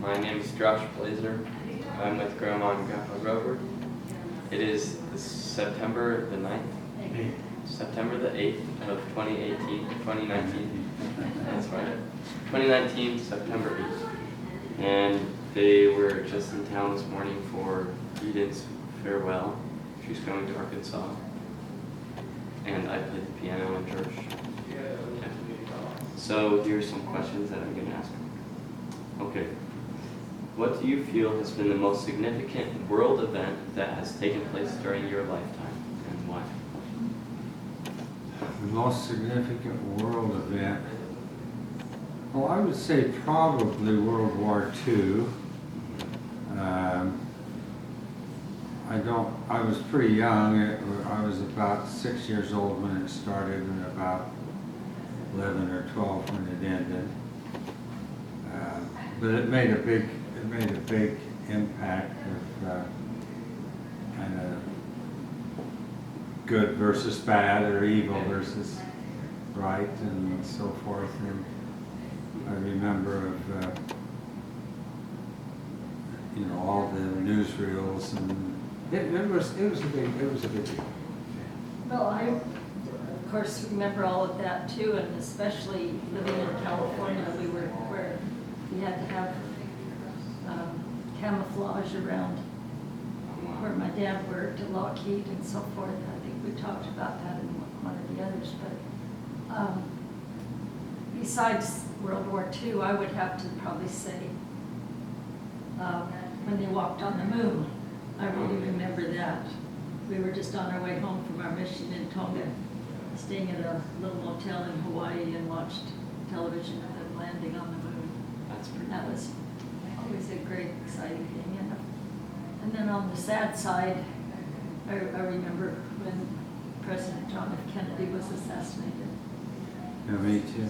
My name is Josh Blaser. I'm with Grandma and Grandpa Groberg. It is September the 9th, September the 8th of 2019. That's right. 2019, September 8th. And they were just in town this morning for Eden's farewell. She's going to Arkansas. And I played the piano in church. Yeah. So here's some questions that I'm going to ask. Okay. What do you feel has been the most significant world event that has taken place during your lifetime, and why? The most significant world event? Well, I would say probably World War II. I was pretty young. I was about 6 years old when it started and about 11 or 12 when it ended. But it made a big impact of kind of good versus bad, or evil versus right, and so forth. And I remember of all the newsreels, and it was a big deal. Well, I of course remember all of that too, and especially living in California, where we had to have camouflage around where my dad worked at Lockheed and so forth. I think we talked about that in one of the others. But besides World War II, I would have to probably say when they walked on the moon. I really remember that. We were just on our way home from our mission in Tonga, staying at a little motel in Hawaii, and watched television of them landing on the moon. That was always a great, exciting thing. And then on the sad side, I remember when President John F. Kennedy was assassinated. Yeah, me too.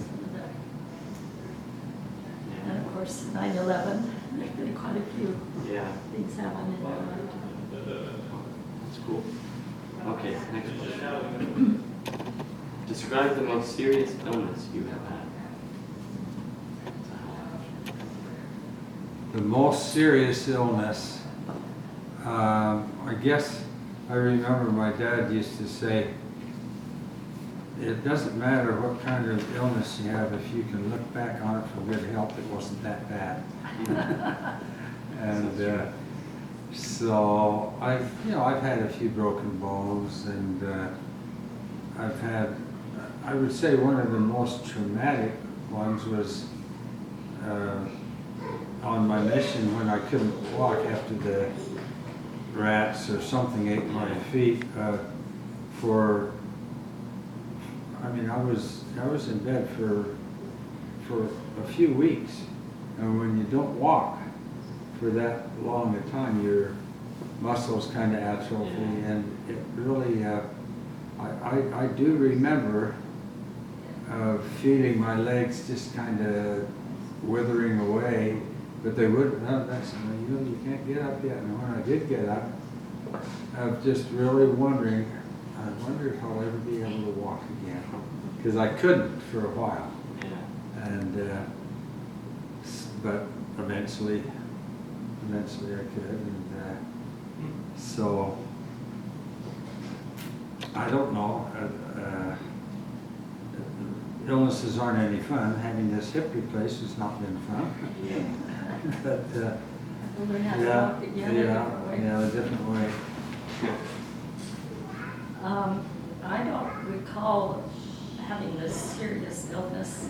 And of course, 9/11. There's been quite a few things happen in our life. That's cool. Okay, next question. Describe the most serious illness you have had. The most serious illness, I guess I remember my dad used to say, it doesn't matter what kind of illness you have, if you can look back on it for good health, it wasn't that bad. And so I've had a few broken bones, and I've had, I would say one of the most traumatic ones was on my mission when I couldn't walk after the rats or something ate my feet. I was in bed for a few weeks, and when you don't walk for that long a time, your muscles kind of atrophy, and it really. I do remember feeling my legs just kind of withering away. But they wouldn't, you can't get up yet. And when I did get up, I was just really wondering, I wonder if I'll ever be able to walk again. Because I couldn't for a while. And, but eventually I could. And so, I don't know. Illnesses aren't any fun. Having this hip replaced has not been fun. But We'll learn how to walk again a different way. I don't recall having this serious illness,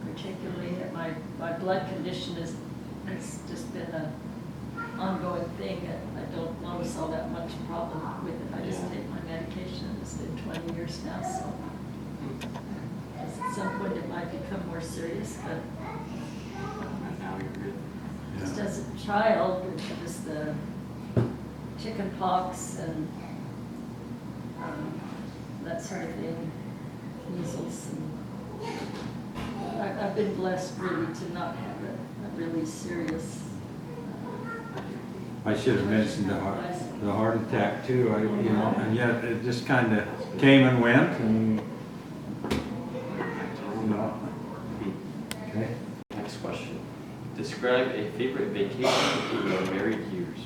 particularly that my blood condition has just been an ongoing thing. I don't notice all that much problem with it. I just take my medication. It's been 20 years now, so at some point it might become more serious, but just as a child, it was the chicken pox and that sort of thing, measles. And I've been blessed really to not have a really serious. I should have mentioned the heart attack too. And yet it just kind of came and went, and Okay. Next question. Describe a favorite vacation in your married years.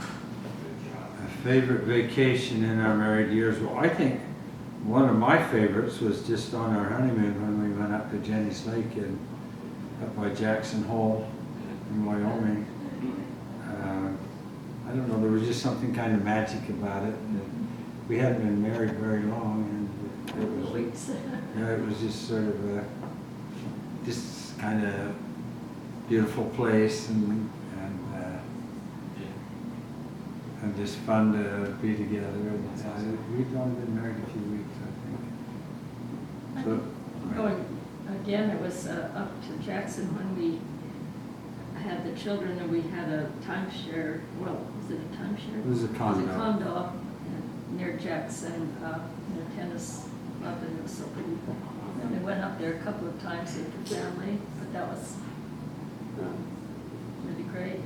A favorite vacation in our married years? Well, I think one of my favorites was just on our honeymoon when we went up to Jenny's Lake and up by Jackson Hole in Wyoming. I don't know, there was just something kind of magic about it. And we hadn't been married very long, and it was, Weeks. yeah, it was just sort of a, just kind of beautiful place and just fun to be together. And, we've only been married a few weeks, I think. So, Going, again, it was up to Jackson when we had the children and we had a timeshare, well, was it a timeshare? It was a condo. It was a condo near Jackson, near tennis club, and it was so pretty. And we went up there a couple of times with the family, but that was really great.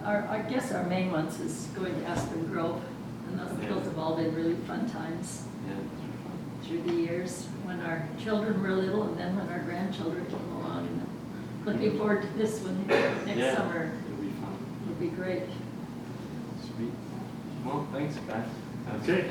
I guess our main ones is going to Aspen Grove, and those have all been really fun times Yeah, those are fun. through the years when our children were little and then when our grandchildren came along. And looking forward to this one next Yeah, summer. it'll be fun. It'll be great. Sweet. Well, thanks, Beth. Okay.